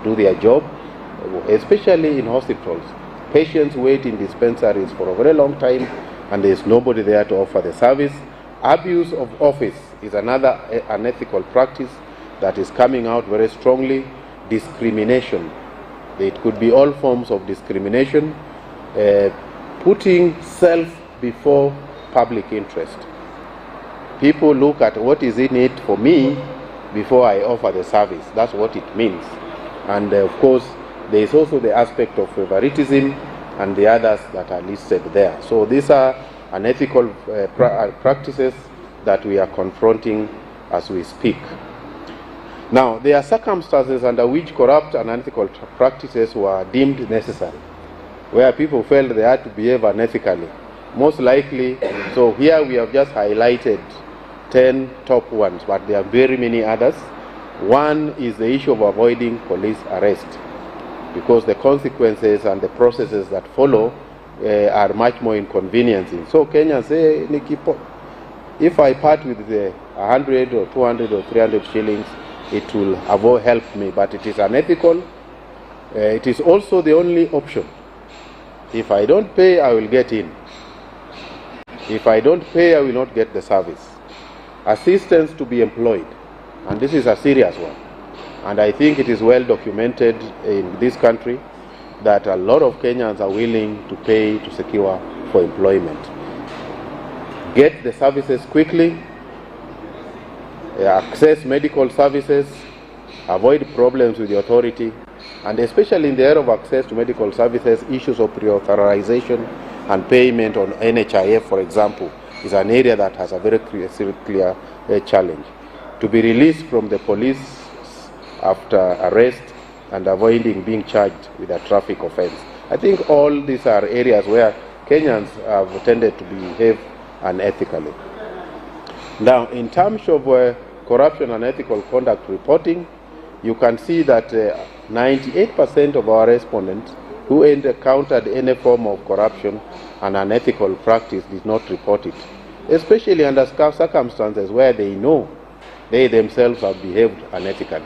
do their job, especially in hospitals. Patients wait in dispensaries for a very long time and there is nobody there to offer the service. Abuse of office is another unethical practice that is coming out very strongly. Discrimination. It could be all forms of discrimination, putting self before public interest. People look at what is in it for me before I offer the service. That's what it means. And of course, there is also the aspect of favoritism and the others that are listed there. So these are unethical practices that we are confronting as we speak. Now, there are circumstances under which corrupt and unethical practices were deemed necessary, where people felt they had to behave unethically. Most likely, so here we have just highlighted 10 top ones, but there are very many others. One is the issue of avoiding police arrest, because the consequences and the processes that follow are much more inconveniencing. So Kenyans say, if I part with the 100 or 200 or 300 shillings, it will help me, but it is unethical. It is also the only option. If I don't pay, I will get in. If I don't pay, I will not get the service. Assistance to be employed, and this is a serious one. And I think it is well documented in this country that a lot of Kenyans are willing to pay to secure for employment. Get the services quickly, access medical services, avoid problems with the authority, and especially in the area of access to medical services, issues of pre-authorization and payment on NHIF, for example, is an area that has a very clear challenge. To be released from the police after arrest and avoiding being charged with a traffic offense. I think all these are areas where Kenyans have tended to behave unethically. Now, in terms of corruption and ethical conduct reporting, you can see that 98% of our respondents who encountered any form of corruption and unethical practice did not report it, especially under circumstances where they know they themselves have behaved unethically.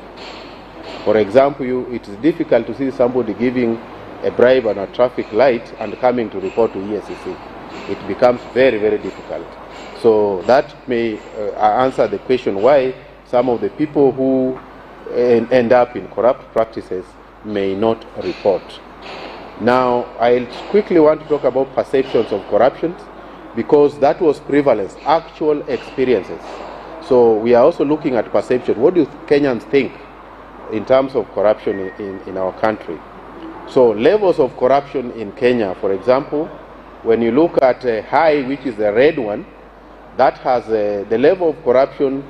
For example, it is difficult to see somebody giving a bribe on a traffic light and coming to report to ESCC. It becomes very, very difficult. So that may answer the question why some of the people who end up in corrupt practices may not report. Now, I quickly want to talk about perceptions of corruption, because that was prevalence, actual experiences. So we are also looking at perception. What do Kenyans think in terms of corruption in our country? So levels of corruption in Kenya, for example, when you look at high, which is the red one, that has the level of corruption,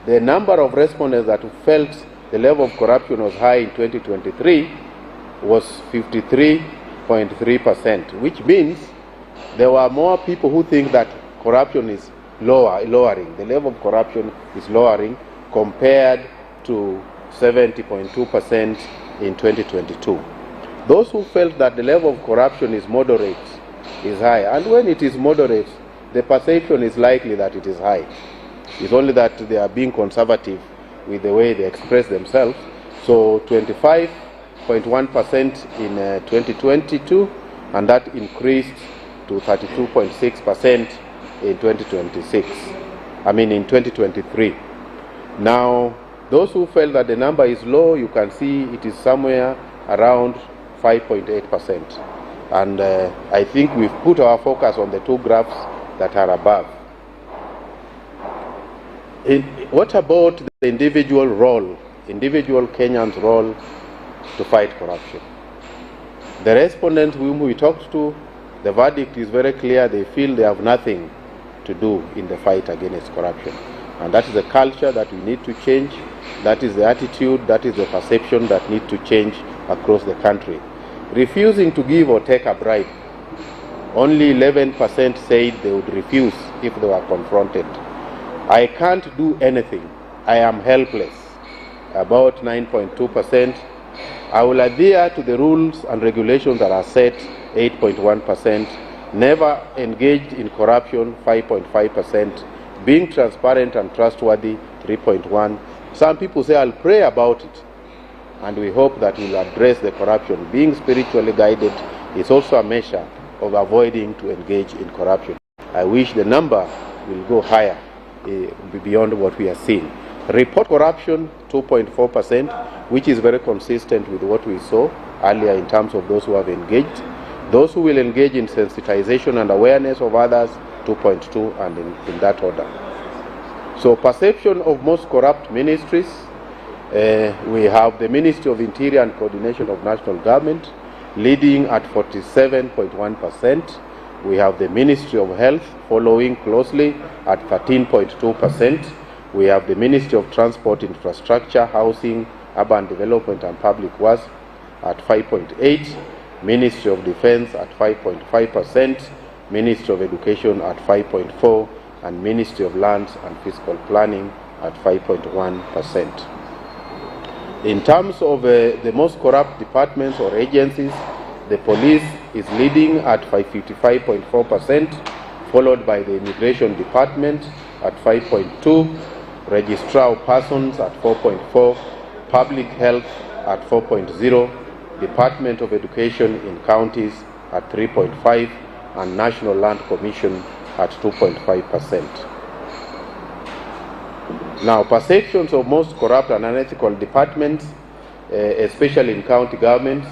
the number of respondents that felt the level of corruption was high in 2023 was 53.3%, which means there were more people who think that corruption is lowering. The level of corruption is lowering compared to 70.2% in 2022. Those who felt that the level of corruption is moderate is high, and when it is moderate, the perception is likely that it is high. It's only that they are being conservative with the way they express themselves. So 25.1% in 2022, and that increased to 32.6% in 2023. Now, those who felt that the number is low, you can see it is somewhere around 5.8%. And I think we've put our focus on the two graphs that are above. What about the individual Kenyans' role to fight corruption? The respondents whom we talked to, the verdict is very clear. They feel they have nothing to do in the fight against corruption. And that is a culture that we need to change. That is the attitude, that is the perception that needs to change across the country. Refusing to give or take a bribe. Only 11% said they would refuse if they were confronted. I can't do anything. I am helpless. About 9.2%. I will adhere to the rules and regulations that are set, 8.1%. Never engaged in corruption, 5.5%. Being transparent and trustworthy, 3.1%. Some people say, I'll pray about it. and we hope that we'll address the corruption. Being spiritually guided is also a measure of avoiding to engage in corruption. I wish the number will go higher beyond what we are seeing. Report corruption 2.4%, which is very consistent with what we saw earlier in terms of those who have engaged. Those who will engage in sensitization and awareness of others, 2.2, and in that order. So perception of most corrupt ministries, we have the Ministry of Interior and Coordination of National Government leading at 47.1%. We have the Ministry of Health following closely at 13.2%. We have the Ministry of Transport, Infrastructure, Housing, Urban Development and Public Works at 5.8%. Ministry of Defense at 5.5%. Ministry of Education at 5.4%. And Ministry of Lands and Fiscal Planning at 5.1%. In terms of the most corrupt departments or agencies, the police is leading at 55.4%, followed by the Immigration Department at 5.2%, Registrar of Persons at 4.4%, Public Health at 4.0%, Department of Education in counties at 3.5%, and National Land Commission at 2.5%. Now, perceptions of most corrupt and unethical departments, especially in county governments,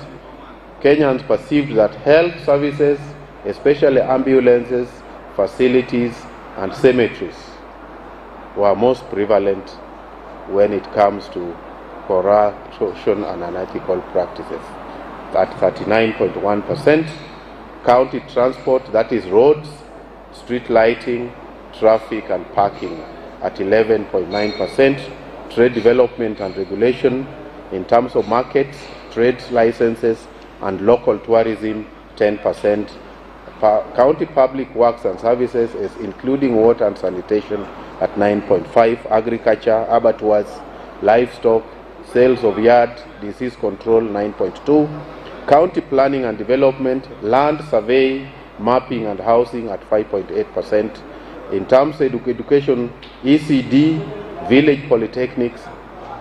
Kenyans perceived that health services, especially ambulances, facilities, and cemeteries, were most prevalent when it comes to corruption and unethical practices. At 39.1%, county transport, that is roads, street lighting, traffic and parking at 11.9%, trade development and regulation in terms of markets, trade licenses and local tourism 10%, county public works and services is including water and sanitation at 9.5%, agriculture, abattoirs, livestock, sales of yard, disease control 9.2%, county planning and development, land survey, mapping and housing at 5.8%. In terms of education, ECD, village polytechnics,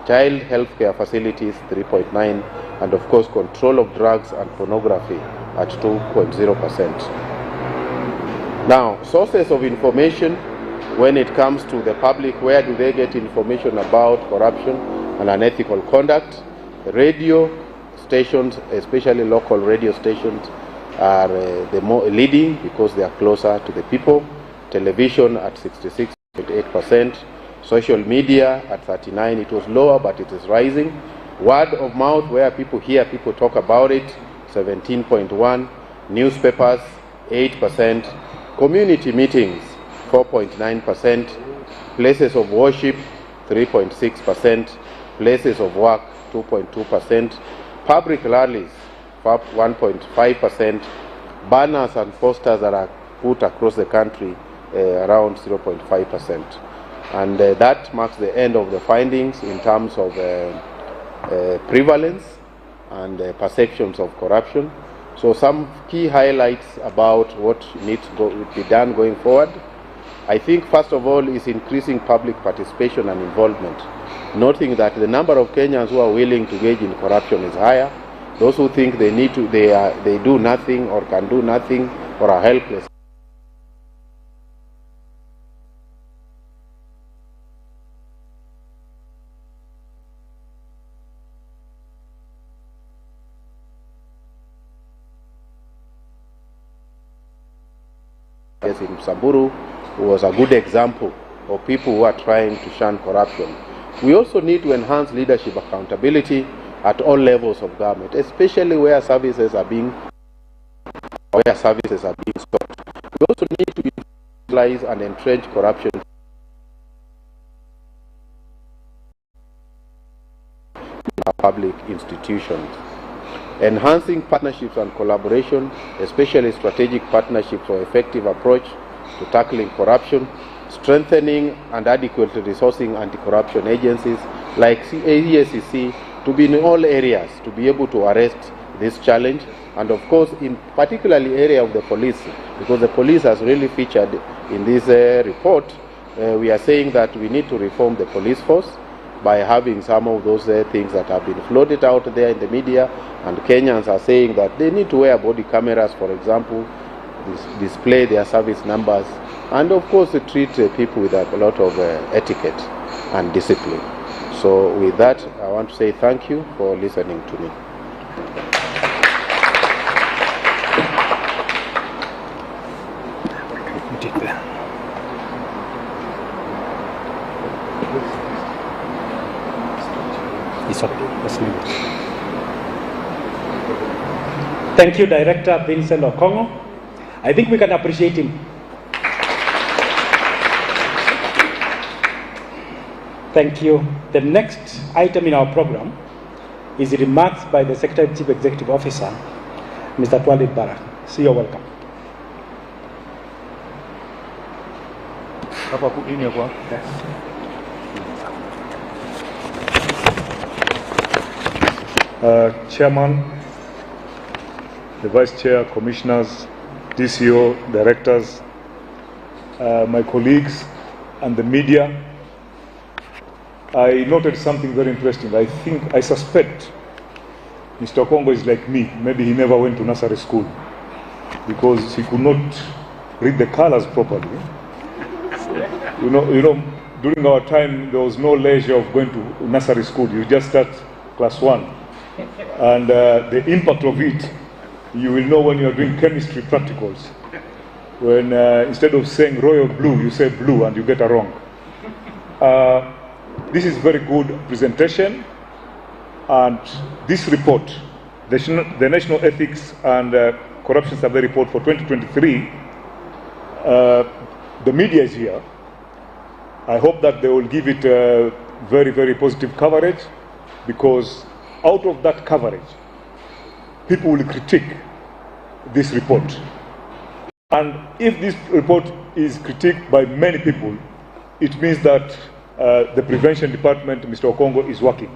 child healthcare facilities 3.9%, and of course control of drugs and pornography at 2.0%. Now, sources of information when it comes to the public, where do they get information about corruption and unethical conduct? Radio stations, especially local radio stations, are the more leading because they are closer to the people. Television at 66.8%, social media at 39%. It was lower, but it is rising. Word of mouth, where people hear people talk about it, 17.1%. Newspapers 8%. Community meetings 4.9%. Places of worship 3.6%. Places of work 2.2%. Public rallies 1.5%. Banners and posters that are put across the country around 0.5%. And that marks the end of the findings in terms of prevalence and perceptions of corruption. So some key highlights about what needs to be done going forward. I think first of all is increasing public participation and involvement, noting that the number of Kenyans who are willing to engage in corruption is higher. Those who think they need to, they do nothing or can do nothing or are helpless. In Samburu was a good example of people who are trying to shun corruption. We also need to enhance leadership accountability at all levels of government, especially where services are being sought. We also need to utilize and entrench corruption in our public institutions. Enhancing partnerships and collaboration, especially strategic partnerships for effective approach to tackling corruption, strengthening and adequately resourcing anti-corruption agencies like EACC to be in all areas to be able to arrest this challenge, and of course in particularly area of the police, because the police has really featured in this report. We are saying that we need to reform the police force, by having some of those things that have been floated out there in the media, and Kenyans are saying that they need to wear body cameras, for example, display their service numbers, and of course treat people with a lot of etiquette and discipline. So with that, I want to say thank you for listening to me. Thank you, Director Vincent Okongo. I think we can appreciate him. Thank you. The next item in our program is remarks by the Secretary Chief Executive Officer, Mr. Twalib Barak. So you're welcome. Chairman, the Vice Chair, Commissioners, DCO, Directors, my colleagues and the media, I noted something very interesting. I suspect Mr. Okongo is like me. Maybe he never went to nursery school because he could not read the colors properly. You know, during our time, there was no leisure of going to nursery school. You just start class 1. And the impact of it, you will know when you are doing chemistry practicals. When instead of saying royal blue, you say blue and you get it wrong. This is very good presentation. And this report, the National Ethics and Corruption Survey Report for 2023, the media is here. I hope that they will give it very, very positive coverage, because out of that coverage, people will critique this report. And if this report is critiqued by many people, it means that the prevention department, Mr. Okongo, is working.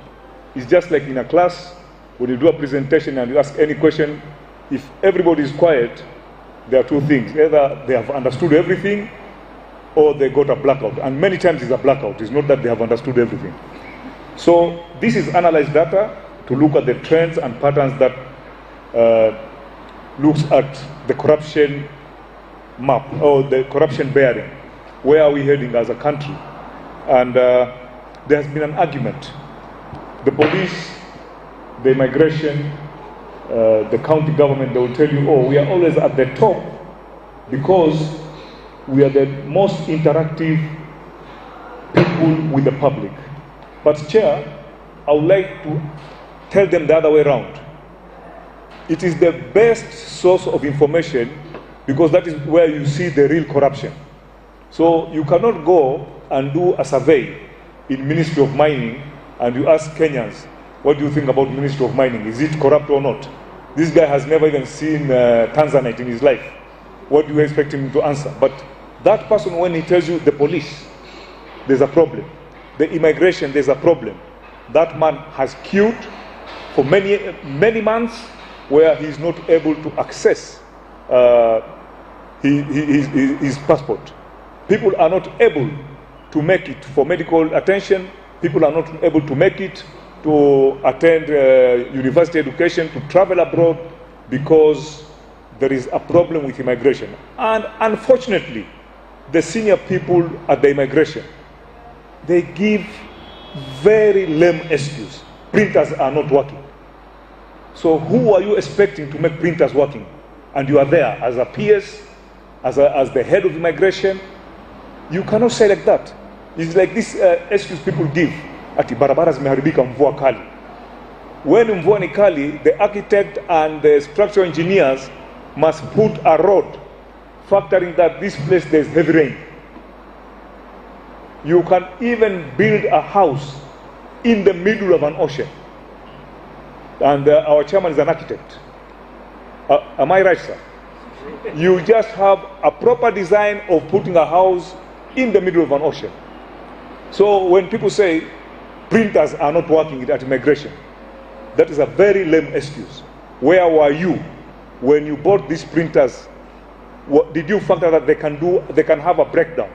It's just like in a class, when you do a presentation and you ask any question, if everybody is quiet, there are two things. Either they have understood everything, or they got a blackout. And many times it's a blackout. It's not that they have understood everything. So this is analyzed data to look at the trends and patterns that looks at the corruption map, or the corruption bearing. Where are we heading as a country? And there has been an argument. The police, the immigration, the county government, they will tell you, oh, we are always at the top because we are the most interactive people with the public. But Chair, I would like to tell them the other way around. It is the best source of information because that is where you see the real corruption. So you cannot go and do a survey in Ministry of Mining and you ask Kenyans, what do you think about Ministry of Mining? Is it corrupt or not? This guy has never even seen Tanzanite in his life. What do you expect him to answer? But that person, when he tells you the police, there's a problem. The immigration, there's a problem. That man has queued for many months where he's not able to access his passport. People are not able to make it for medical attention. People are not able to make it to attend university education, to travel abroad, because there is a problem with immigration. And unfortunately, the senior people at the immigration, they give very lame excuse. Printers are not working. So who are you expecting to make printers working? And you are there as a PS, as the head of immigration. You cannot say like that. It's like this excuse people give. Ati barabara zimeharibika mvua kali. When mvua ni kali, the architect and the structural engineers must put a road factoring that this place there's heavy rain. You can even build a house in the middle of an ocean. And our chairman is an architect. Am I right, sir? You just have a proper design of putting a house in the middle of an ocean. So when people say printers are not working at immigration, that is a very lame excuse. Where were you when you bought these printers? What, did you factor that they can have a breakdown?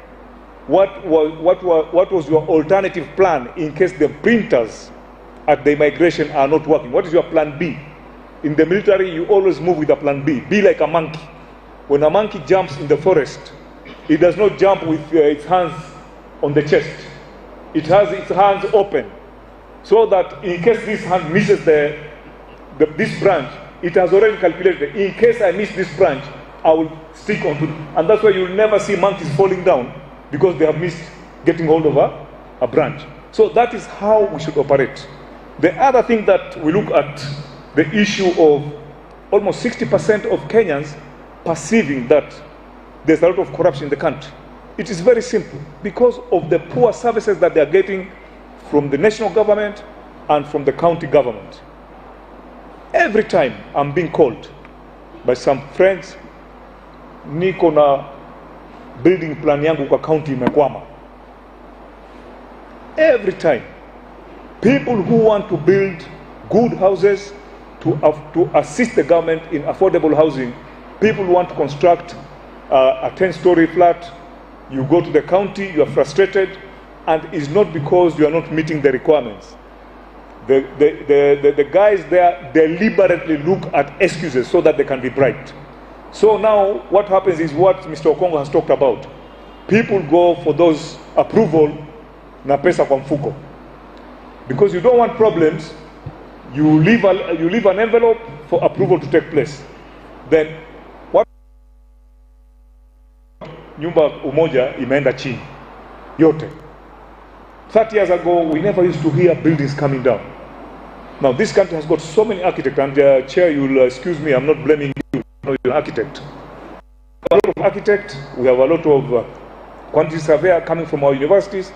what was your alternative plan in case the printers at the immigration are not working? What is your plan B? In the military, you always move with a plan B. Be like a monkey. When a monkey jumps in the forest, it does not jump with its hands on the chest. It has its hands open, so that in case this hand misses this branch, it has already calculated, in case I miss this branch, I will stick onto it. And that's why you'll never see monkeys falling down, because they have missed getting hold of a branch. So that is how we should operate. The other thing that we look at, the issue of almost 60% of Kenyans perceiving that there's a lot of corruption in the country. It is very simple, because of the poor services that they are getting from the national government and from the county government. Every time I'm being called by some friends, niko na building plan yangu kwa county imekwama. Every time, people who want to build good houses to assist the government in affordable housing, people who want to construct a 10-story flat, you go to the county, you are frustrated, and it's not because you are not meeting the requirements. The guys there deliberately look at excuses so that they can be bribed. So now what happens is what Mr. Okongo has talked about. People go for those approval na pesa kwa mfuko. Because you don't want problems, you leave an envelope for approval to take place. Then what? Nyumba umoja imeenda chini yote. 30 years ago, we never used to hear buildings coming down. Now this country has got so many architects, and Chair, you'll excuse me, I'm not blaming you, you're an architect. A lot of architects, we have a lot of quantity surveyor coming from our universities.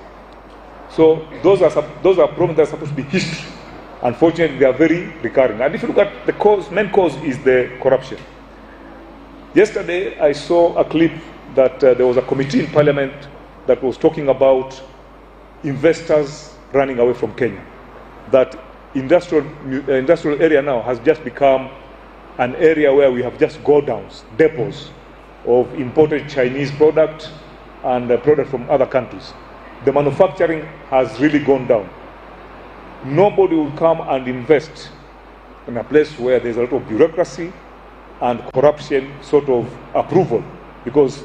So those are problems that are supposed to be history. Unfortunately, they are very recurring. And if you look at the cause, main cause is the corruption. Yesterday, I saw a clip that there was a committee in Parliament that was talking about investors running away from Kenya. That industrial area now has just become an area where we have just go-downs, depots of imported Chinese product and product from other countries. The manufacturing has really gone down. Nobody will come and invest in a place where there's a lot of bureaucracy and corruption sort of approval, because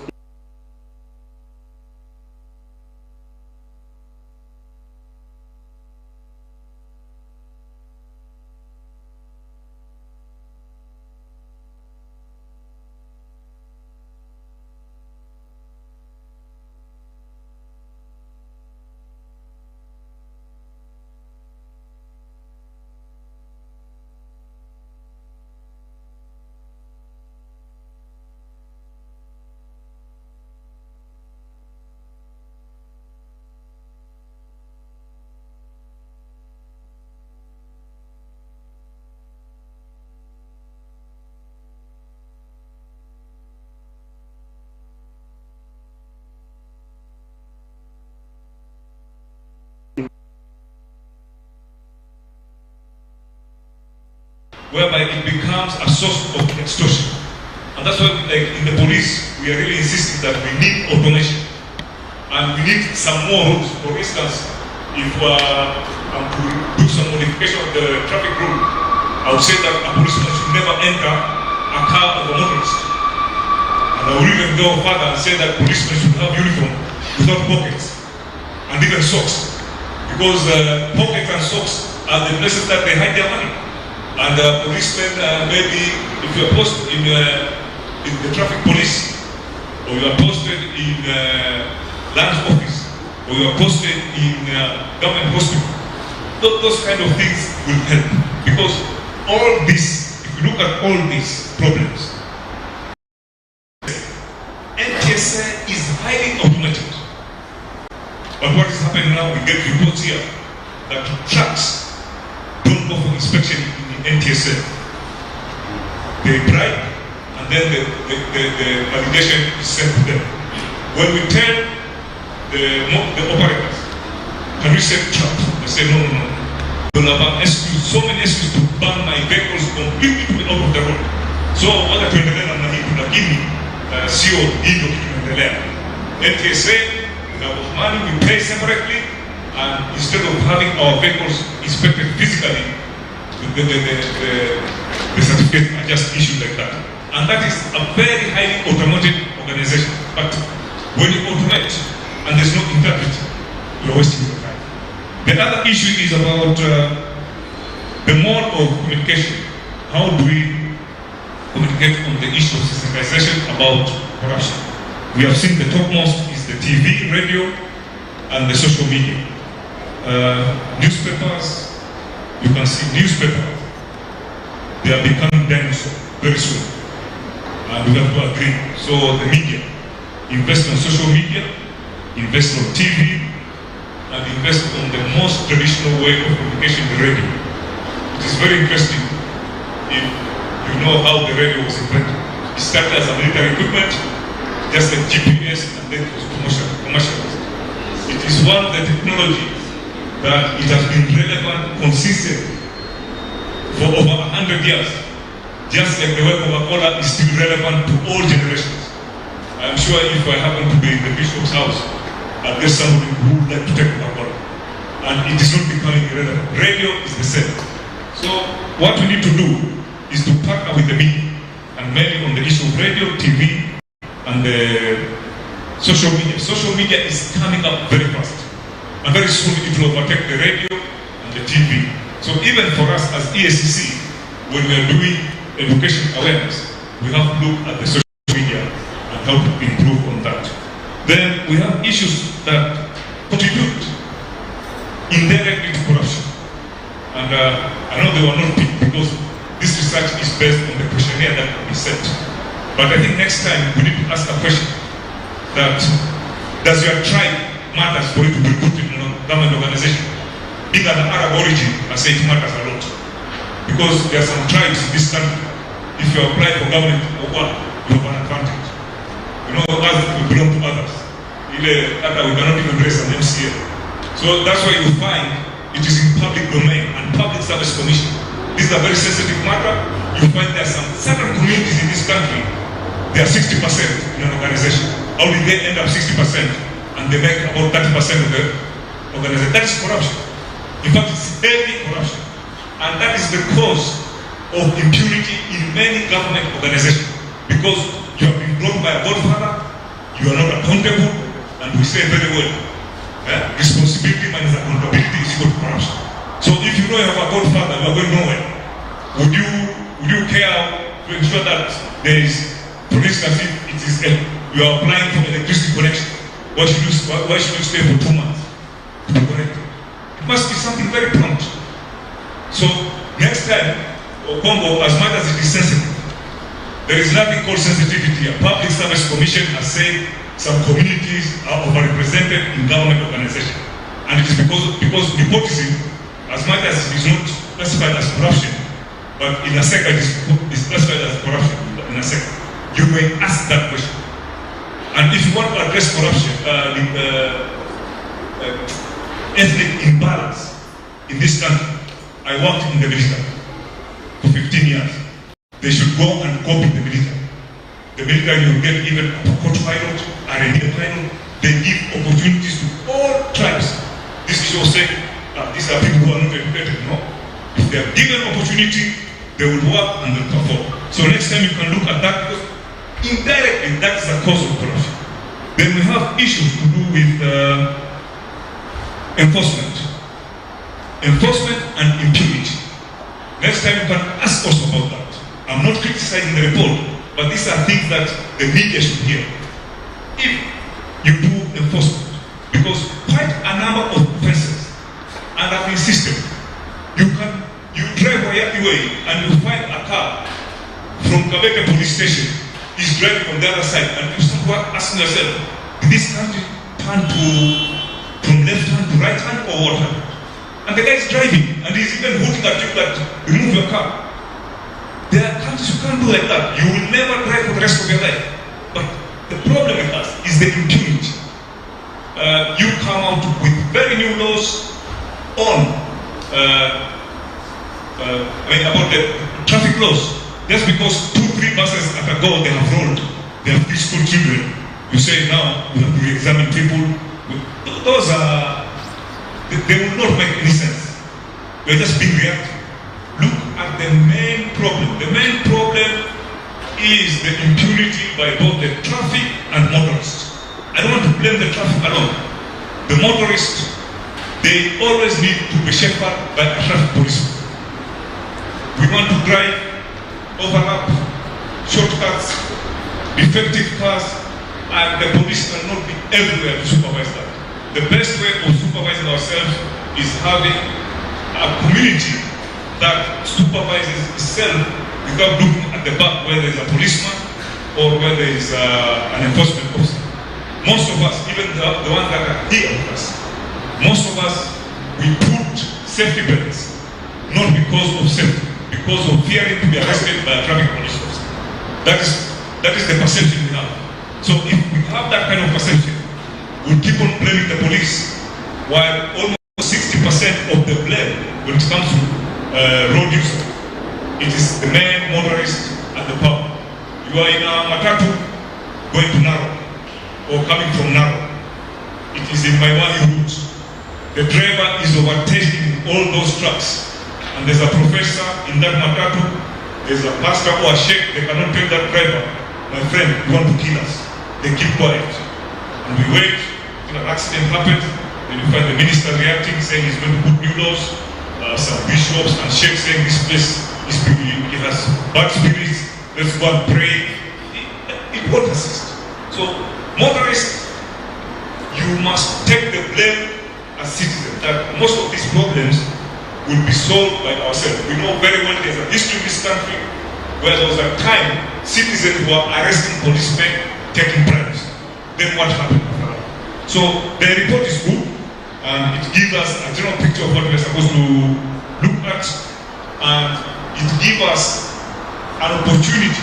whereby it becomes a source of extortion. And that's why, like in the police, we are really insisting that we need automation. And we need some more rules. For instance, if I'm to do some modification of the traffic rule, I would say that a policeman should never enter a car of a motorist. And I would even go further and say that policemen should have uniform without pockets and even socks. Because pockets and socks are the places that they hide their money. And policemen, maybe if you are posted in the traffic police, or you are posted in land office, or you are posted in government hospital, those kind of things will help. Because all this, if you look at all these problems, NTSA is highly automated. But what is happening now, we get reports here that trucks don't go for inspection in the NTSA. They bribe, and then the validation is sent to them. When we tell the operators, can we send trucks? They say, no. You'll have excuse, so many excuses to ban my vehicles completely to be out of the road. So, what tuendelea namna hii, lakini sio hivyo tunaendelea. NTSA The money we pay separately, and instead of having our vehicles inspected physically, the certificates are just issued like that. And that is a very highly automated organization. But when you automate and there's no integrity, you're wasting your time. The other issue is about the mode of communication. How do we communicate on the issue of sensitization about corruption? We have seen the topmost is the TV, radio, and the social media. Newspapers, you can see newspapers, they are becoming dinosaurs very soon. And we have to agree. So the media, invest on social media, invest on TV, and invest on the most traditional way of communication, the radio. It is very interesting if you know how the radio was invented. It started as a military equipment, just like GPS, and then it was commercialized. It is one of the technologies that it has been relevant consistently for over 100 years. Just like the way Coca-Cola is still relevant to all generations. I'm sure if I happen to be in the bishop's house, there's somebody who would like to take Coca-Cola. And it is not becoming irrelevant. Radio is the same. So what we need to do is to partner with the media, and mainly on the issue of radio, TV, and the social media. Social media is coming up very fast. And very soon it will overtake the radio and the TV. So even for us as ESCC, when we are doing education awareness, we have to look at the social media and how to improve on that. Then we have issues that contribute indirectly to corruption. And I know they were not picked because this research is based on the questionnaire that we sent. But I think next time we need to ask a question that, does your tribe matters for you to be recruited in a government organization? Being an Arab origin, I say it matters a lot. Because there are some tribes in this country, if you apply for government or work, you have an advantage. You know, us, we belong to others. We cannot even raise an MCA. So that's why you find it is in public domain and public service commission. This is a very sensitive matter. You find there are some certain communities in this country, they are 60% in an organization. How did they end up 60%? And they make about 30% of the organization. That is corruption. In fact, it's heavy corruption. And that is the cause of impunity in many government organizations. Because you have been brought by a godfather, you are not accountable, and we say very well, responsibility minus accountability is equal to corruption. So if you know you have a godfather, you are going nowhere. Would you care to ensure that there is, for instance, if it is you are applying for electricity connection, why should you stay for 2 months to be connected? It must be something very prompt. So next time, Congo, as much as it is sensitive, there is nothing called sensitivity. A public service commission has said some communities are overrepresented in government organizations. And it is because nepotism, as much as it is not classified as corruption, but in a second it is classified as corruption in a second. You may ask that question. And if you want to address corruption, ethnic imbalance in this country, I worked in the military for 15 years. They should go and copy the military. The military will get even a court pilot, R&D pilot. They give opportunities to all tribes. This is your saying, these are people who are not educated, no? If they are given opportunity, they will work and they will perform. So next time you can look at that, because indirectly that is the cause of corruption. Then we have issues to do with enforcement. Enforcement and impunity. Next time you can ask us about that. I'm not criticizing the report, but these are things that the media should hear. If you do enforcement, because quite a number of offenses are in system. You drive way and you find a car from Kabeke police station is driving on the other side, and you start asking yourself, did this country turn from left hand to right hand or what happened? And the guy is driving and he's even hooting at you that remove your car. There are countries you can't do like that. You will never drive for the rest of your life. But the problem with us is the impunity. You come out with very new laws on about the traffic laws. Just because 2-3 buses at a go they have rolled, they have preschool children. You say now we have to re-examine people, Those are, they will not make any sense. We're just being reactive. Look at the main problem. The main problem is the impunity by both the traffic and motorists. I don't want to blame the traffic alone. The motorists, they always need to be shepherded by a traffic police. We want to drive, overlap, shortcuts, defective cars, and the police cannot be everywhere to supervise that. The best way of supervising ourselves is having a community that supervises itself without looking at the back where there is a policeman or where there is an enforcement officer. Most of us, even the ones that are here with us, most of us, we put safety belts, not because of safety, because of fearing to be arrested by a traffic police officer. That is the perception we have. So if we have that kind of perception, we keep on blaming the police, while almost 60% of the blame when it comes to road use, it is the main motorist and the public. You are in a matatu going to Narrow or coming from Narrow. It is in my route. The driver is overtaking all those trucks, and there's a professor in that matatu, there's a pastor or a sheikh, they cannot take that driver. My friend, you want to kill us. They keep quiet. And we wait till an accident happens, then you find the minister reacting, saying he's going to put new laws, some bishops and sheikhs saying this place it has bad spirits, let's go and pray. It won't assist. So, motorists, you must take the blame as citizens, that most of these problems will be solved by ourselves. We know very well there's a history in this country where there was a time citizens were arresting policemen taking bribes. Then what happened after that? So the report is good, and it gives us a general picture of what we're supposed to look at, and it gives us an opportunity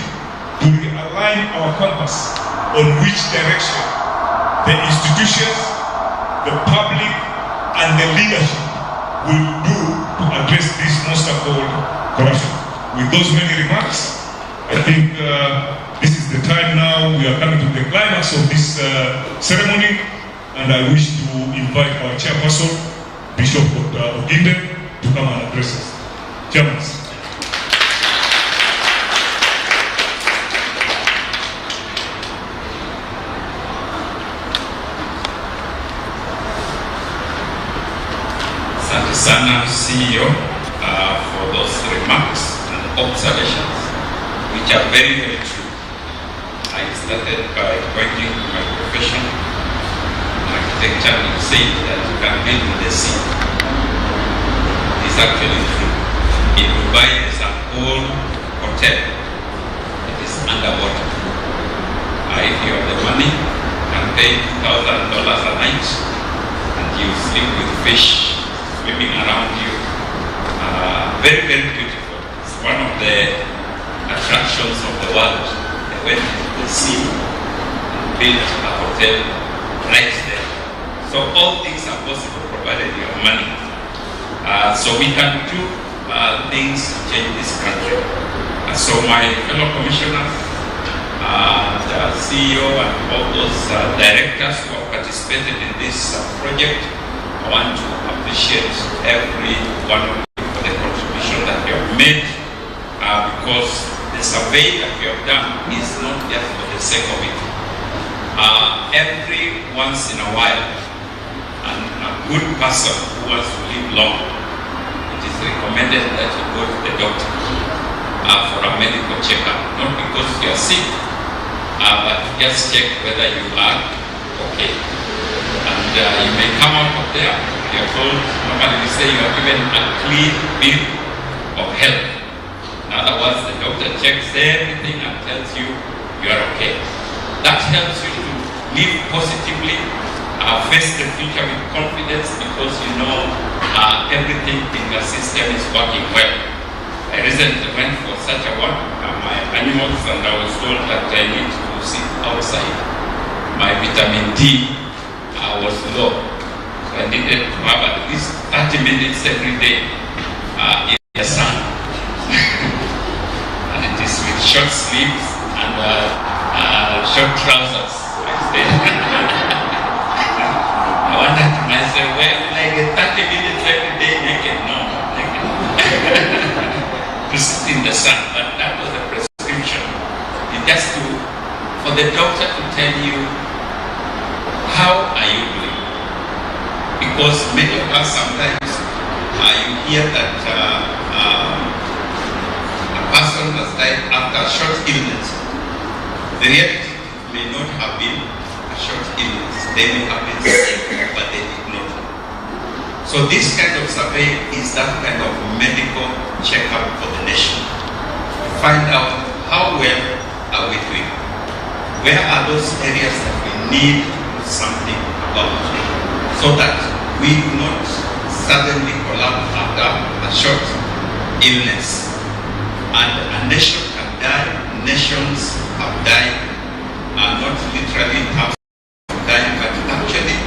to realign our compass on which direction the institutions, the public, and the leadership will do to address this monster called corruption. With those many remarks, I think this is the time now. We are coming to the climax of this ceremony, and I wish to invite our chairperson, Bishop Oginde, to come and address us. Chairman. Asante sana CEO for those remarks and observations, which are very, very true. I started by pointing to my profession, architecture. You say that you can build in the sea. It's actually true. In Dubai, there's a whole hotel that is underwater. If you have the money, you can pay $2,000 a night, and you sleep with fish swimming around you. Very, very beautiful. It's one of the attractions of the world. They went to the sea and built a hotel right there. So all things are possible provided you have money. So we can do things to change this country. So my fellow commissioners, the CEO and all those directors who have participated in this project, I want to appreciate every one of you for the contribution that you have made, because the survey that you have done is not just for the sake of it. Every once in a while, a good person who wants to live long, it is recommended that you go to the doctor for a medical checkup, not because you are sick, but just check whether you are okay. And you may come out of there, you are told, normally we say you are given a clean bill of health. In other words, the doctor checks everything and tells you you are okay. That helps you to live positively, face the future with confidence, because you know everything in the system is working well. I recently went for such a one, my animals, and I was told that I need to sit outside. My vitamin D was low, so I needed to have at least 30 minutes every day in the sun. And it is with short sleeves and short trousers, I stay. for the doctor to tell you, how are you doing? Because many of us sometimes, you hear that a person has died after a short illness. The reality may not have been a short illness. They may have been sick, but they did not. So this kind of survey is that kind of medical checkup for the nation. To find out how well are we doing. Where are those areas that we need to do something about, so that we do not suddenly collapse after a short illness. And a nation can die, nations have died, not literally have died, but actually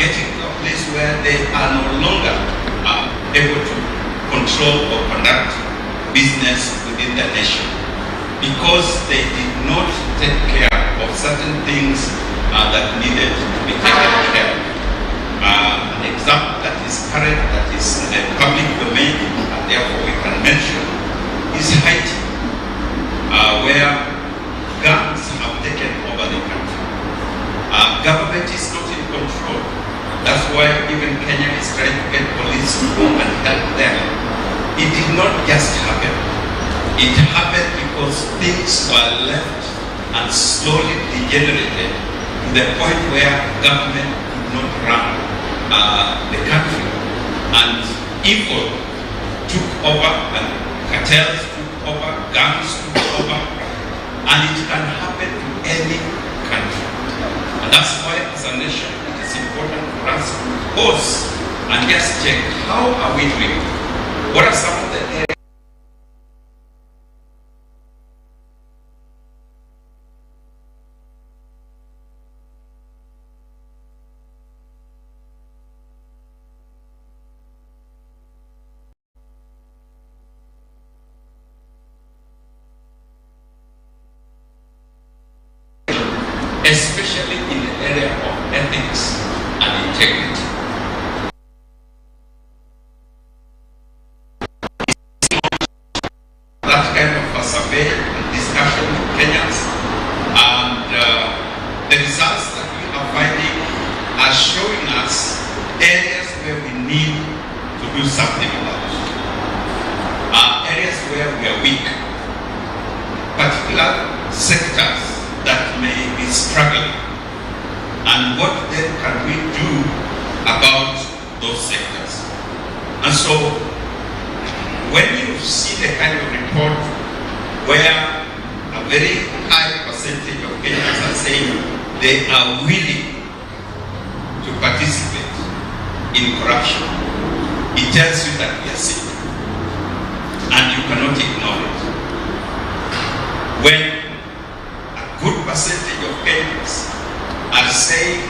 getting to a place where they are no longer able to control or conduct business within the nation, because they did not take care of certain things that needed to be taken care of. An example that is current, that is in the public domain, and therefore we can mention, is Haiti, where gangs have taken over the country. Government is not in control. That's why even Kenya is trying to get police to go and help them. It did not just happen. It happened because things were left and slowly degenerated to the point where government could not run the country. And evil took over, and cartels took over, gangs took over, and it can happen to any country. And that's why as a nation it is important for us to pause and just check, how are we doing? What are some of the areas? Especially in the area of ethics and integrity. That kind of a survey and discussion with Kenyans, and the results that we are finding are showing us areas where we need to do something about. Areas where we are weak, particular sectors that may be struggling, and what then can we do about those sectors. And so when you see the kind of report where a very high percentage of Kenyans are saying they are willing to participate in corruption, it tells you that we are sick, and you cannot ignore it. When good percentage of Kenyans are saying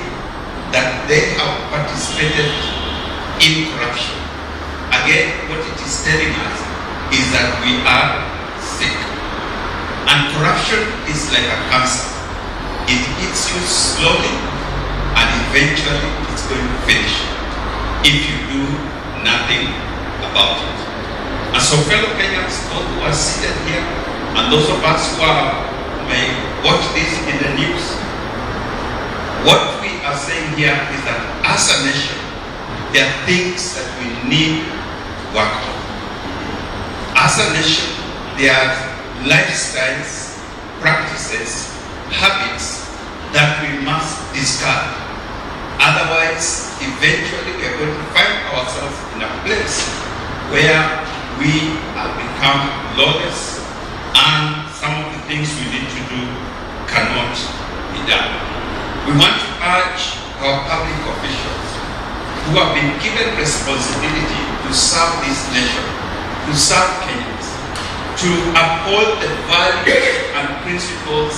that they have participated in corruption. Again, what it is telling us is that we are sick. And corruption is like a cancer. It eats you slowly, and eventually it's going to finish if you do nothing about it. And so fellow Kenyans, those who are seated here, and those of us who may watch this in the news, what we are saying here is that as a nation, there are things that we need to work on. As a nation, there are lifestyles, practices, habits that we must discard. Otherwise, eventually we are going to find ourselves in a place where we have become lawless, and some of the things we need to do cannot be done. We want to urge our public officials who have been given responsibility to serve this nation, to serve Kenyans, to uphold the values and principles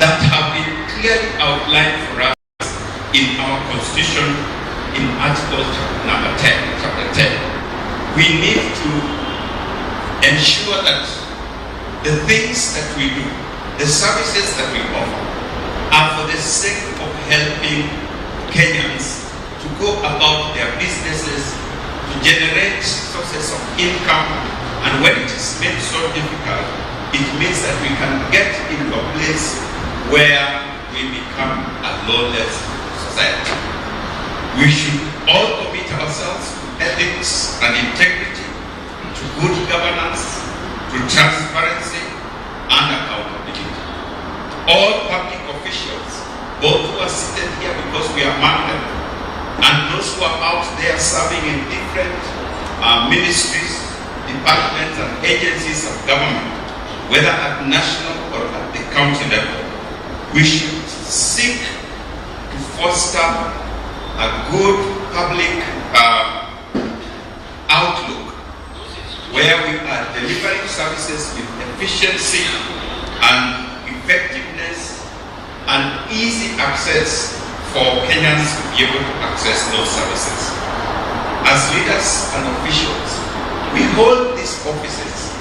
that have been clearly outlined for us in our Constitution in Article number 10, Chapter 10. We need to ensure that the things that we do, the services that we offer, are for the sake of helping Kenyans to go about their businesses, to generate sources of income. And when it is made so difficult, it means that we can get into a place where we become a lawless society. We should all commit ourselves to ethics and integrity, to good governance, to transparency and accountability. All public officials, both who are seated here because we are among them, and those who are out there serving in different ministries, departments and agencies of government, whether at national or at the county level, we should seek to foster a good public outlook where we are delivering services with efficiency and effectiveness and easy access for Kenyans to be able to access those services. As leaders and officials, we hold these offices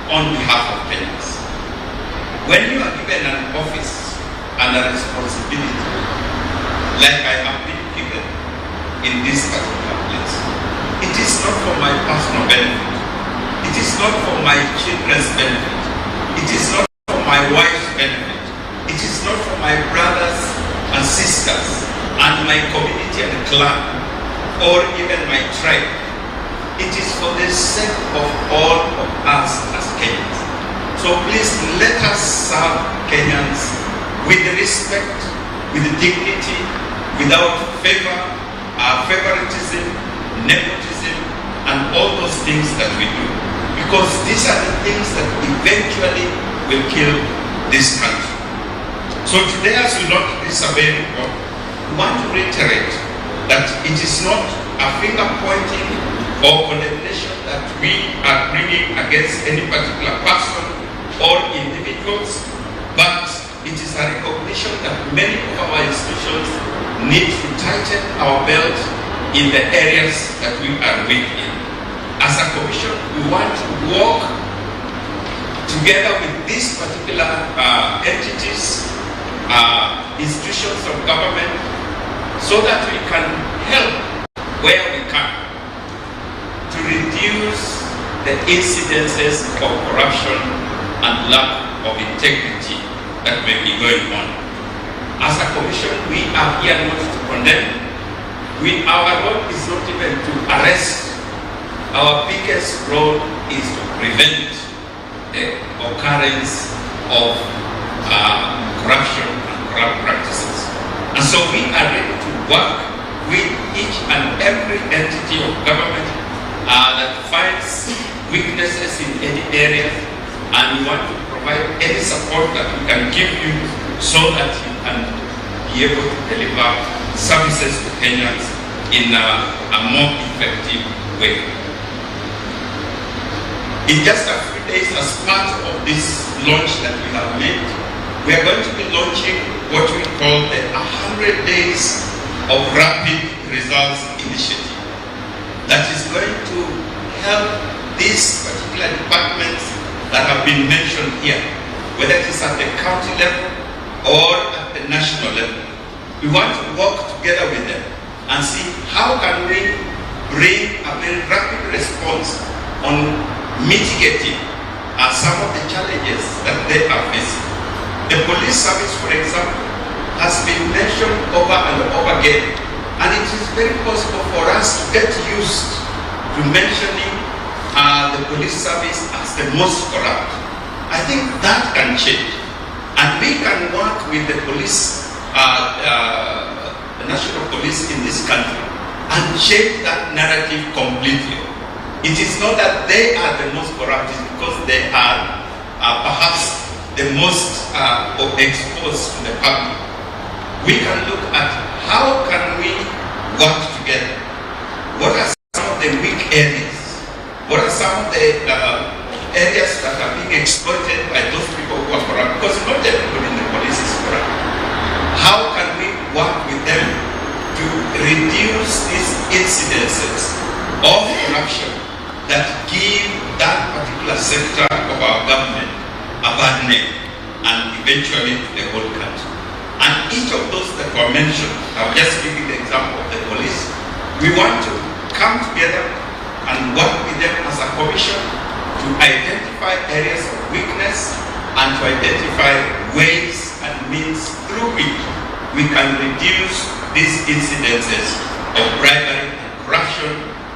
on behalf of Kenyans. When you are given an office and a responsibility, like I have been given in this particular place, it is not for my personal benefit. It is not for my children's benefit. It is not for my wife's benefit. It is not for my brothers and sisters and my community and clan or even my tribe. It is for the sake of all of us as Kenyans. So please let us serve Kenyans with respect, with dignity, without favoritism, nepotism, and all those things that we do. Because these are the things that eventually will kill this country. So today, as we launch this survey report, we want to reiterate that it is not a finger pointing or condemnation that we are bringing against any particular person or individuals, but it is a recognition that many of our institutions need to tighten our belt in the areas that we are weak in. As a commission, we want to work together with these particular entities, institutions of government, so that we can help where we can to reduce the incidences of corruption and lack of integrity that may be going on. As a commission, we are here not to condemn. Our role is not even to arrest. Our biggest role is to prevent the occurrence of corruption and corrupt practices. And so we are ready to work with each and every entity of government that finds weaknesses in any area, and we want to provide any support that we can give you so that you can be able to deliver services to Kenyans in a more effective way. In just a few days, as part of this launch that we have made, we are going to be launching what we call the 100 Days of Rapid Results Initiative. That is going to help these particular departments that have been mentioned here, whether it is at the county level or at the national level. We want to work together with them and see how can we bring a very rapid response on mitigating some of the challenges that they are facing. The police service, for example, has been mentioned over and over again, and it is very possible for us to get used to mentioning the police service as the most corrupt. I think that can change, and we can work with the police, the national police in this country, and change that narrative completely. It is not that they are the most corrupt, it's because they are perhaps the most exposed to the public. We can look at how can we work together. What are some of the weak areas? What are some of the areas that are being exploited by those people who are corrupt? Because not everybody in the police is corrupt. How can we work with them to reduce these incidences of corruption that give that particular sector of our government a bad name and eventually the whole country? And each of those that were mentioned, I'll just give you the example of the police. We want to come together and work with them as a commission to identify areas of weakness and to identify ways and means through which we can reduce these incidences of bribery and corruption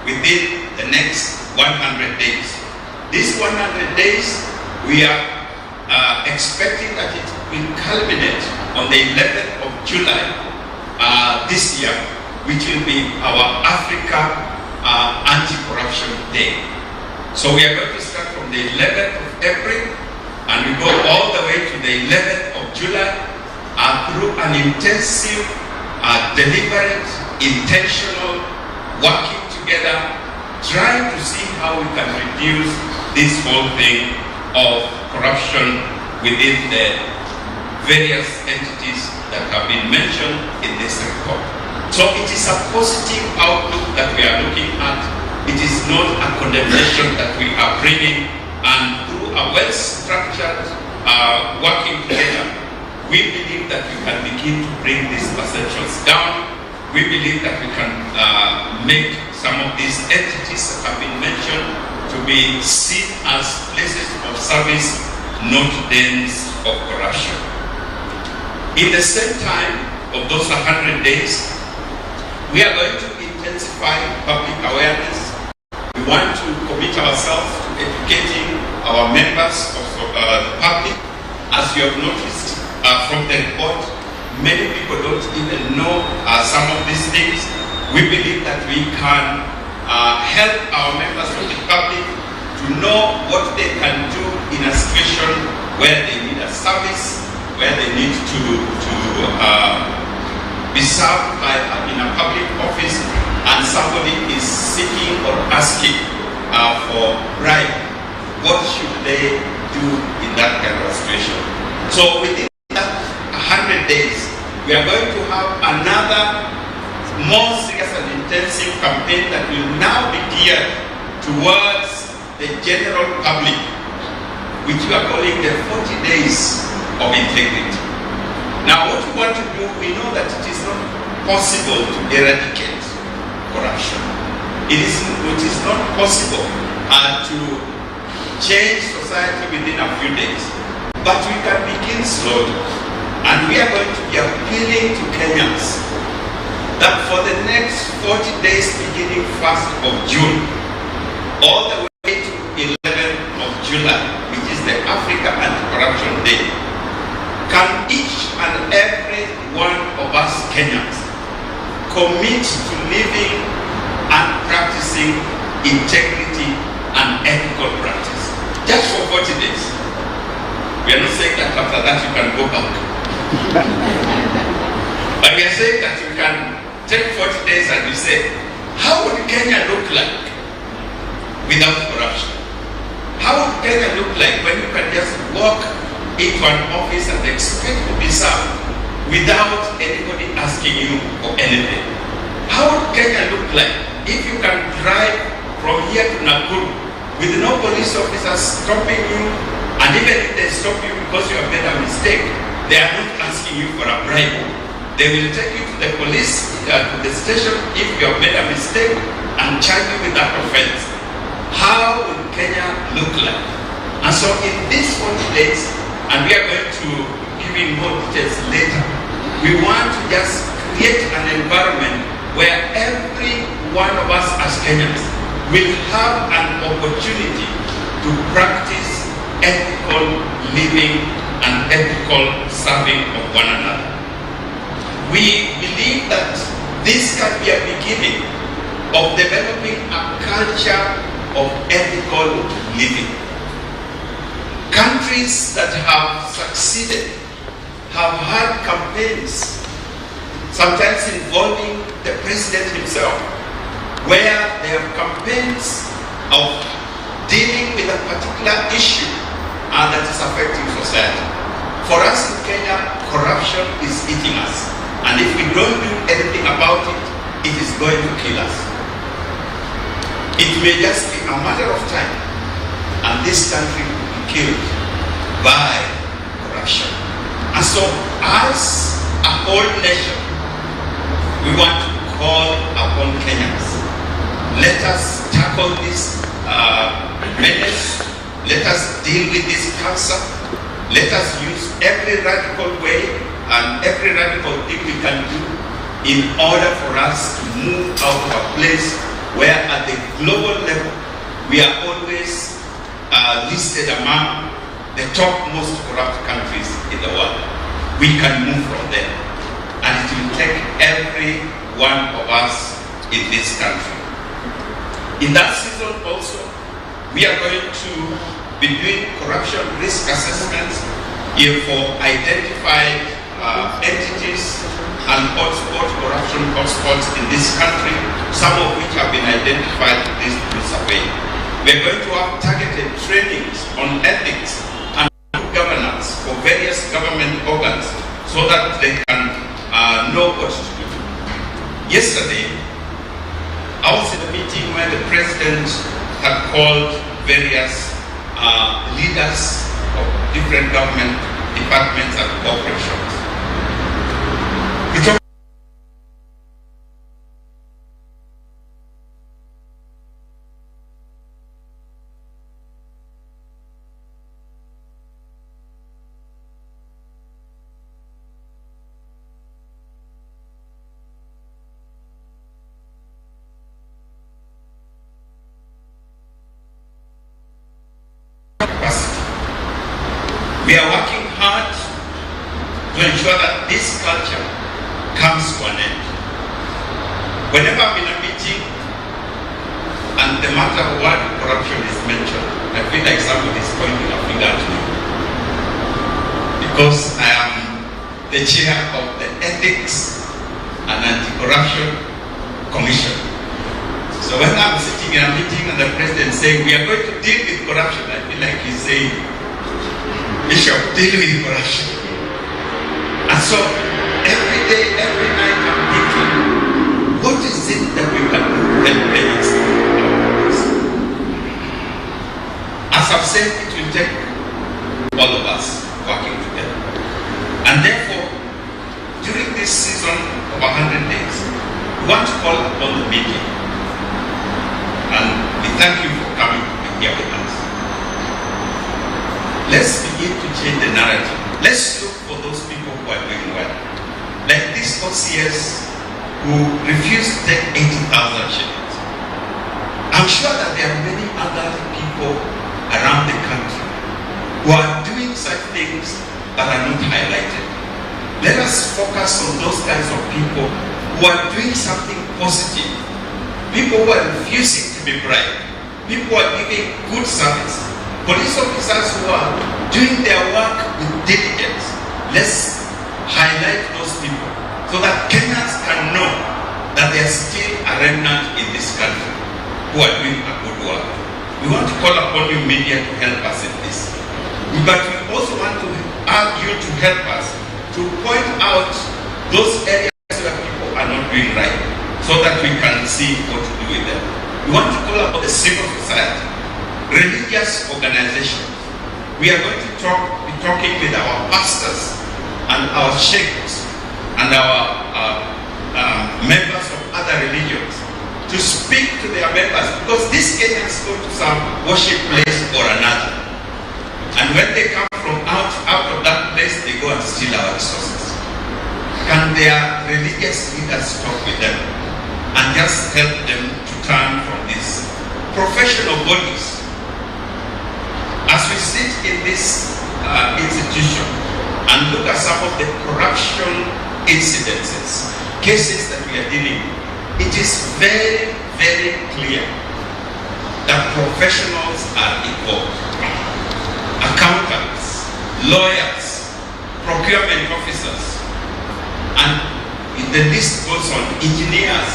within the next 100 days. These 100 days, we are expecting that it will culminate on the 11th of July this year, which will be our Africa Anti-Corruption Day. So we are going to start from the 11th of April and we go all the way to the 11th of July through an intensive, deliberate, intentional working together, trying to see how we can reduce this whole thing of corruption within the various entities that have been mentioned in this report. So it is a positive outlook that we are looking at. It is not a condemnation that we are bringing, and through a well-structured working together, we believe that we can begin to bring these perceptions down. We believe that we can make some of these entities that have been mentioned to be seen as places of service, not dens of corruption. In the same time of those 100 days, we are going to intensify public awareness. We want to commit ourselves to educating our members of the public. As you have noticed from the report, many people don't even know some of these things. We believe that we can help our members of the public to know what they can do in a situation where they need a service, where they need to be served by in a public office, and somebody is seeking or asking for bribe. What should they do in that kind of situation? So within that 100 days, we are going to have another more serious and intensive campaign that will now be geared towards the general public, which we are calling the 40 days of integrity. Now what we want to do, we know that it is not possible to eradicate corruption. It is not possible to change society within a few days, but we can begin slowly. And we are going to be appealing to Kenyans that for the next 40 days beginning 1st of June, all the way to 11th of July, which is the Africa Anti-Corruption Day, can each and every one of us Kenyans commit to living and practicing integrity and ethical practice. Just for 40 days. We are not saying that after that you can go back. But we are saying that you can take 40 days and you say, how would Kenya look like without corruption? How would Kenya look like when you can just walk into an office and expect to be served without anybody asking you for anything? How would Kenya look like if you can drive from here to Nakuru with no police officers stopping you, and even if they stop you because you have made a mistake, they are not asking you for a bribe. They will take you to the police, to the station if you have made a mistake and charge you with that offense. How would Kenya look like? And so in these 40 days, and we are going to give you more details later, we want to just create an environment where every one of us as Kenyans will have an opportunity to practice ethical living and ethical serving of one another. We believe that this can be a beginning of developing a culture of ethical living. Countries that have succeeded have had campaigns, sometimes involving the president himself, where they have campaigns of dealing with a particular issue that is affecting society. For us in Kenya, corruption is eating us. And if we don't do anything about it, it is going to kill us. It may just be a matter of time, and this country will be killed by corruption. And so, as a whole nation, we want to call upon Kenyans. Let us tackle this menace. Let us deal with this cancer. Let us use every radical way and every radical thing we can do in order for us to move out of a place where at the global level we are always listed among the topmost corrupt countries in the world. We can move from there, and it will take every one of us in this country. In that season also, we are going to be doing corruption risk assessments for identified entities and hotspot corruption hotspots in this country, some of which have been identified in this survey. We are going to have targeted trainings on ethics and governance for various government organs so that they can know what to do. Yesterday, I was in a meeting where the president had called various leaders of different government departments and corporations. We are working hard to ensure that this culture comes to an end. Whenever I'm in a meeting and the matter of what corruption is mentioned, I feel like somebody is pointing a finger at me. Because I am the chair of the Ethics and Anti-Corruption Commission. So when I'm sitting in a meeting and the president is saying, we are going to deal with corruption, I feel like he's saying, Bishop, deal with corruption. And so, every day, every night, I'm thinking, what is it that we can do to help parents? As I've said, it will take all of us working together. And therefore, during this season of 100 days, we want to call upon the media. And we thank you for coming to be here with us. Let's begin to change the narrative. Let's look for those people who are doing well. Like these OCS who refuse to take 80,000 shillings. I'm sure that there are many other people around the country who are doing such things that are not highlighted. Let us focus on those kinds of people who are doing something positive. People who are refusing to be bribed. People who are giving good service. Police officers who are doing their work with diligence. Let's highlight those people so that Kenyans can know that there is still a remnant in this country who are doing a good work. We want to call upon you media to help us in this. But we also want to ask you to help us to point out those areas where people are not doing right so that we can see what to do with them. We want to call upon the civil society, religious organizations. We are going to be talking with our pastors and our sheikhs and our members of other religions to speak to their members, because these Kenyans go to some worship place or another, and when they come from out of that place, they go and steal our resources. Can their religious leaders talk with them and just help them to turn from this? Professional bodies, as we sit in this institution and look at some of the corruption incidences, cases that we are dealing with, it is very, very clear that professionals are involved. Accountants, lawyers, procurement officers, and the list goes on, engineers,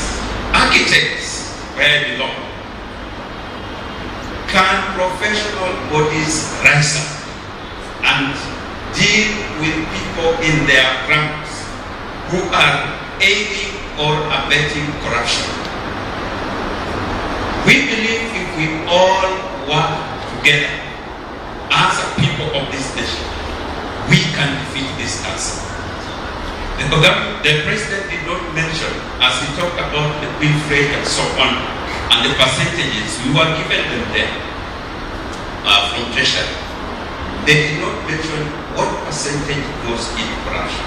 architects, where I belong. Can professional bodies rise up and deal with people in their ranks who are aiding or abetting corruption? We believe if we all work together as a people of this nation, we can defeat this cancer. The president did not mention, as he talked about the bill rate and so on, and the percentages we were given them there from Treasury. They did not mention what percentage goes into corruption.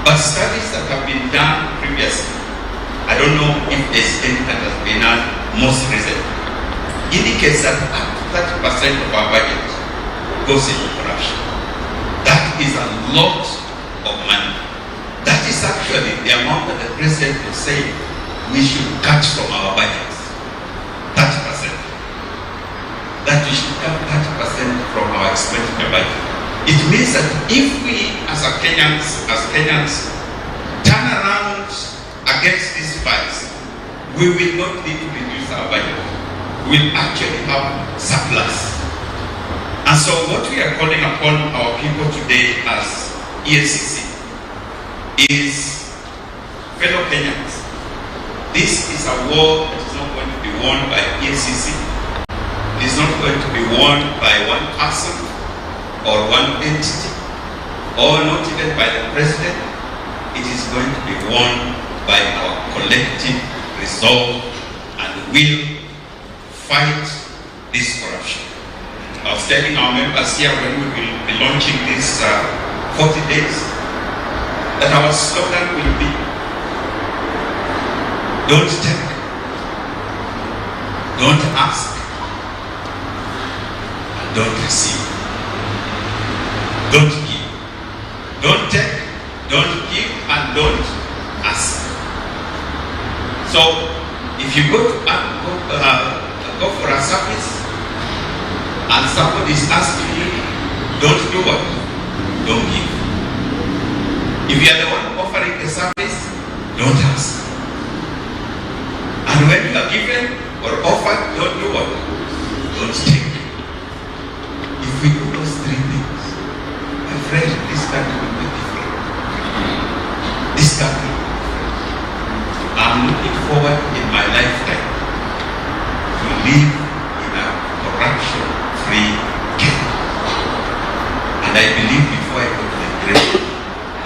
But studies that have been done previously, I don't know if there's any that has been done most recently, indicates that up to 30% of our budget goes into corruption. That is a lot of money. That is actually the amount that the president was saying we should cut from our budgets. 30%. That we should cut 30% from our expenditure budget. It means that if we as Kenyans turn around against these fights, we will not need to reduce our budget. We will actually have surplus. And so what we are calling upon our people today as EACC is, fellow Kenyans, this is a war that is not going to be won by EACC. It is not going to be won by one person or one entity, or not even by the president. It is going to be won by our collective resolve and will fight this corruption. I was telling our members here when we will be launching this 40 days that our slogan will be, don't take, don't ask, and don't receive. Don't give. Don't take, don't give, and don't ask. So, if you go for a service and somebody is asking you, don't do what? Don't give. If you are the one offering the service, don't ask. And when you are given or offered, don't do what? Don't take. If we do those three things, my friend, this country will be different. This country. I'm looking forward in my lifetime to live in a corruption-free Kenya. And I believe before I go to the grave,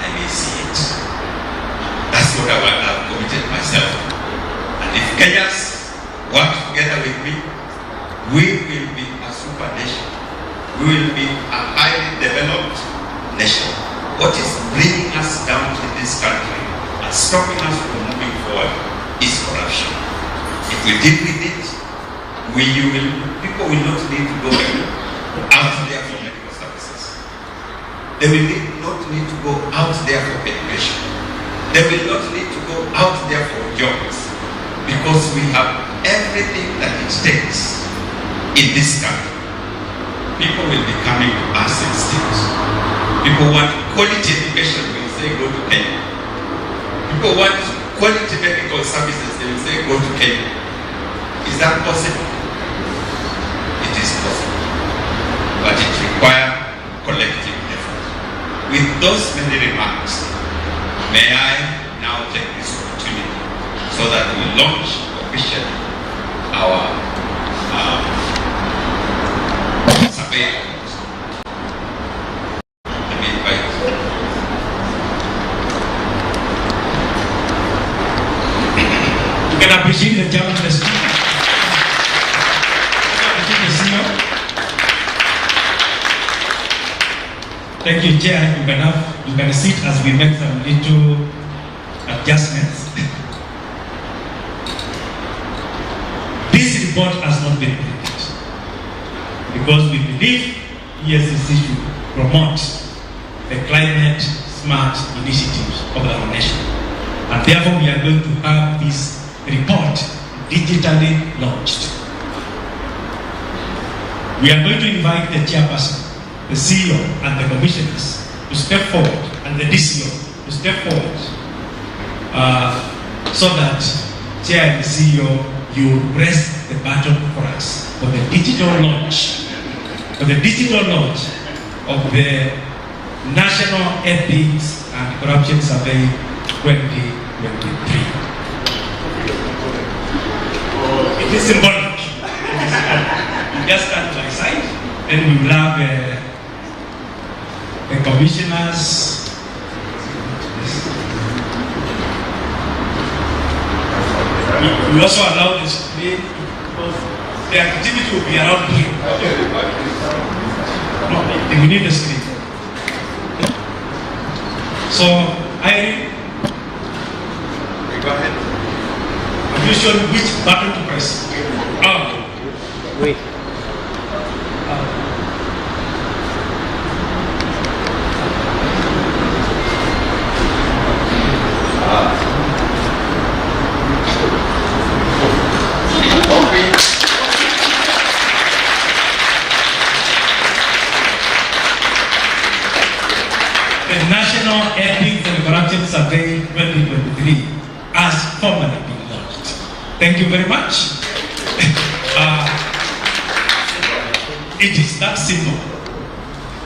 I may see it. That's what I've committed myself to. And if Kenyans work together with me, we will be a super nation. We will be a highly developed nation. What is bringing us down in this country and stopping us from moving forward is corruption. If we deal with it, people will not need to go out there for medical services. They will not need to go out there for education. They will not need to go out there for jobs, because we have everything that it takes in this country. People will be coming to us instead. People want quality education, they will say go to Kenya. People want quality medical services, they will say go to Kenya. Is that possible? It is possible. But it requires collective effort. With those many remarks, may I now take this opportunity so that we launch officially our survey. Let me invite you. You can appreciate the German speaker. Thank you, Chair. You can sit as we make some little adjustments. This report has not been printed because we believe EACC should promote the climate smart initiatives of our nation, and therefore we are going to have this report digitally launched. We are going to invite the chairperson, the CEO, and the commissioners to step forward, and the DCO to step forward, so that Chair and the CEO, you press the button for us for the digital launch, of the National Ethics and Corruption Survey 2023. It is symbolic. You just stand by side, then we will have the commissioners. We also allow the screen because the activity will be around here. No, If you need the screen. So, I go ahead. Have you shown which button to press? Oh. Wait. The National Ethics and Corruption Survey 2023 has formally been launched. Thank you very much. It is that simple.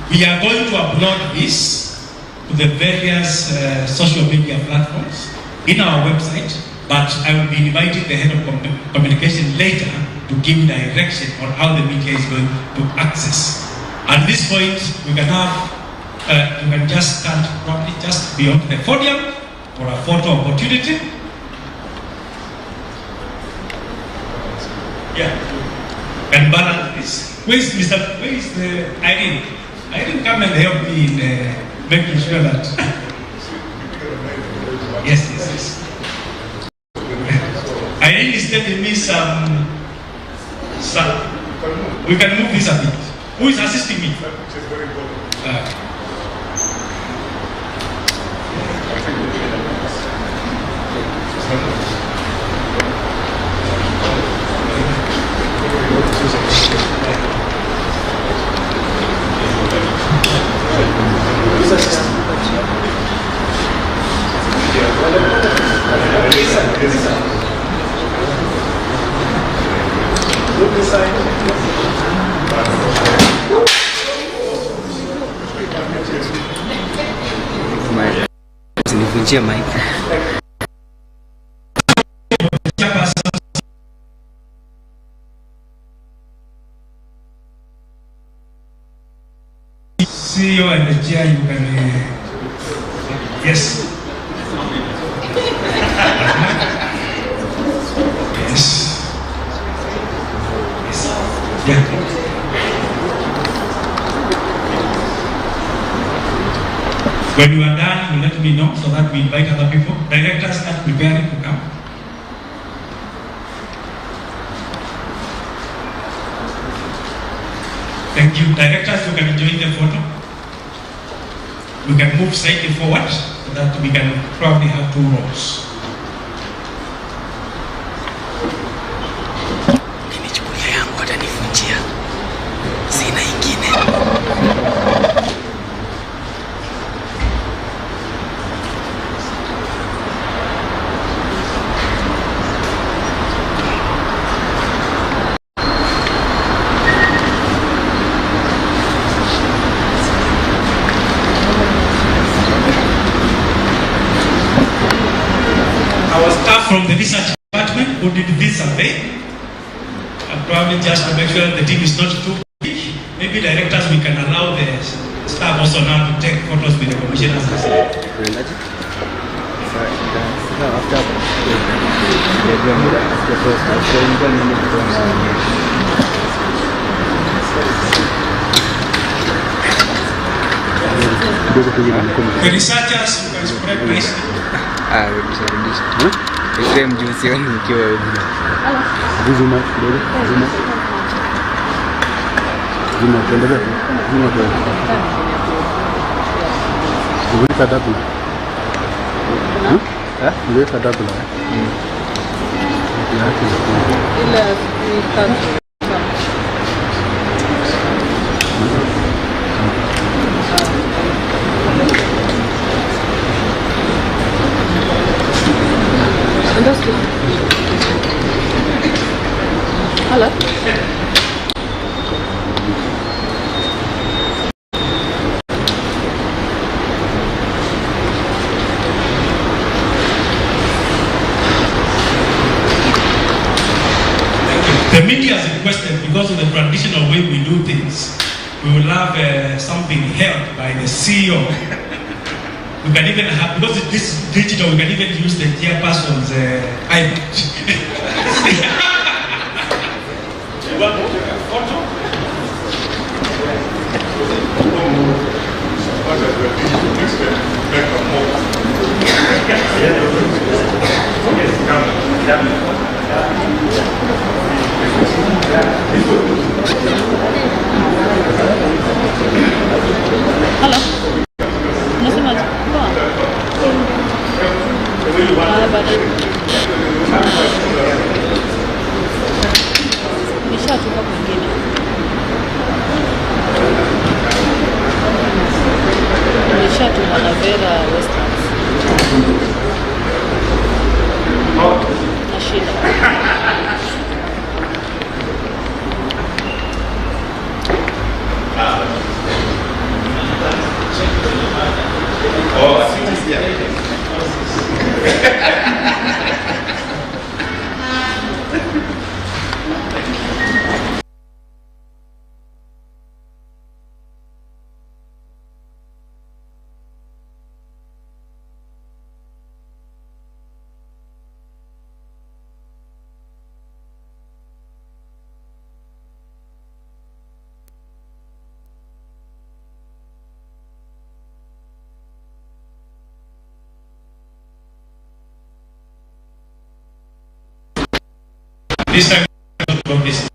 We are going to upload this to the various social media platforms in our website, but I will be inviting the head of communication later to give direction on how the media is going to access. At this point, we can have you can just stand probably just beyond the podium for a photo opportunity. Yeah. And balance this. Where is the Irene? Irene, come and help me in making sure that. Yes. Irene is telling me some. We can move this a bit. Who is assisting me? Usinivunjie mic. CEO and the chair, you can. Yes. Yes. Yeah. When you are done, you let me know so that we invite other people. Directors start preparing to come. Thank you. Directors, you can join the photo. We can move slightly forward so that we can probably have 2 rows. Nimechukulia yangu atanifunjia. Sina ingine. From the research department who did this survey, and probably just to make sure that the team is not too big, maybe directors, we can allow the staff also now to take photos with the commissioners. The researchers, you can spread nicely. Frame juu sioni nikiwa hivi. Zuma kidogo. Zuma tuendelee. Zuma tuendelee. Uweka double. Uweka double. Ila ni Hello. The media has requested, because of the traditional way we do things, we will have something held by the CEO. We can even have, because this is digital, we can even use the chairperson's iPad. You want a photo? Halo. Unasemaje? Poa. Baadaye. Nishatoka kwingine. Nishatoka na Vera Westlands. Na shida. This time about this.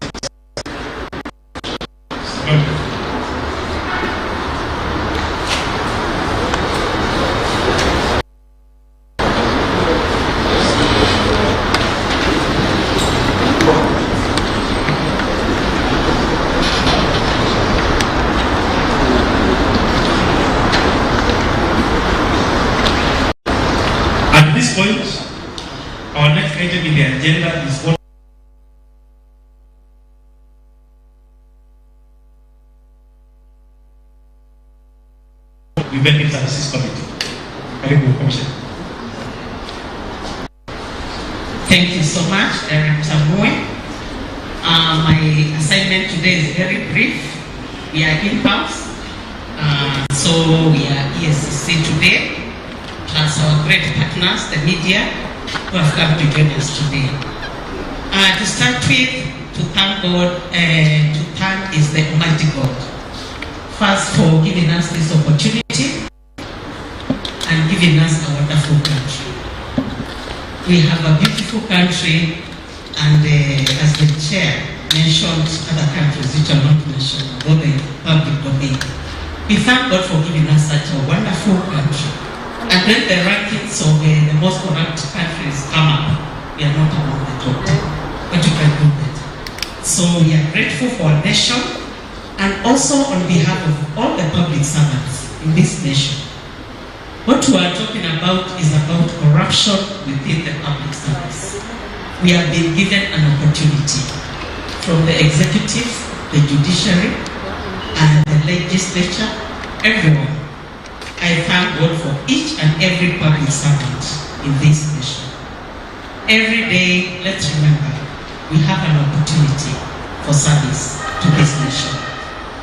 At this point, our next item in the agenda is what Preventive Services Committee. Karibu Commissioner. Thank you so much, Director Moy. My assignment today is very brief. We are in-house, so we are ESCC today, plus our great partners, the media, who have come to join us today. To start with, to thank God, to thank is the Almighty God. First, for giving us this opportunity and giving us a wonderful country. We have a beautiful country, and as the chair mentioned, other countries which are not mentioned, about the public domain. We thank God for giving us such a wonderful country. And when the rankings of the most corrupt countries come up, we are not among the top 10, but we can do better. So we are grateful for our nation, and also on behalf of all the public servants in this nation. What we are talking about is about corruption within the public service. We have been given an opportunity from the executive, the judiciary, and the legislature, everyone. I thank God for each and every public servant in this nation. Every day, let's remember, we have an opportunity for service to this nation.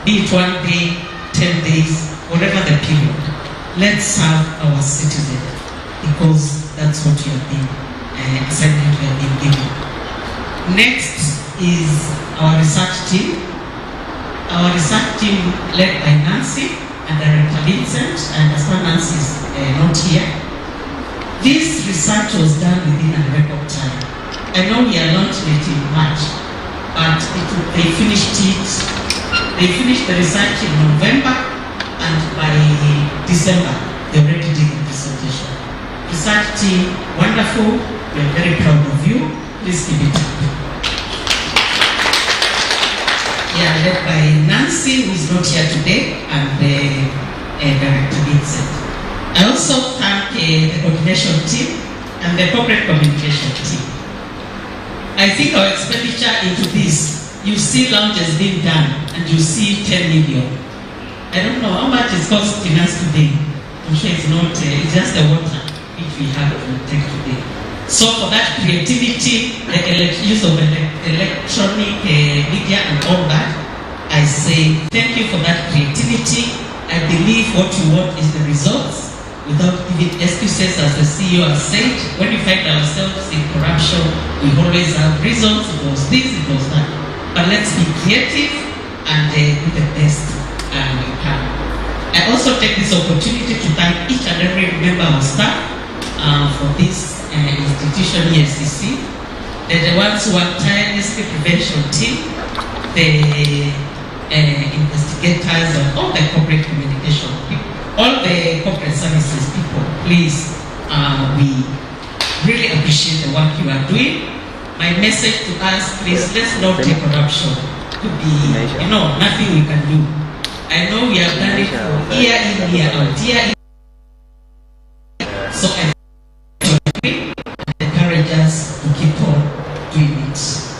Be it 1 day, 10 days, whatever the period, let's serve our citizen, because that's what we have been, assignment we have been given. Next is our research team. Our research team led by Nancy and Director Vincent, and as far as Nancy is not here. This research was done within a record time. I know we are launching it in March, but they finished the research in November, and by December, they already did the presentation. Research team, wonderful. We are very proud of you. Please give it up. Yeah, led by Nancy, who is not here today, and Director Vincent. I also thank the coordination team and the corporate communication team. I think our expenditure into this, you see lounges being done, and you see 10 million. I don't know how much it's costing us today. I'm sure it's not, it's just the water which we have to take today. So for that creativity, the use of electronic media and all that, I say thank you for that creativity. I believe what you want is the results, without giving excuses, as the CEO has said. When we find ourselves in corruption, we always have reasons. It was this, it was that. But let's be creative and do the best we can. I also take this opportunity to thank each and every member of staff for this institution, EFCC. They're the ones who are tirelessly prevention team, the investigators and all the corporate communication people, all the corporate services people. Please, we really appreciate the work you are doing. My message to us, please, let's not take corruption to be, nothing we can do. I know we have done it for year in, year out, year in. So I encourage us to keep on doing it.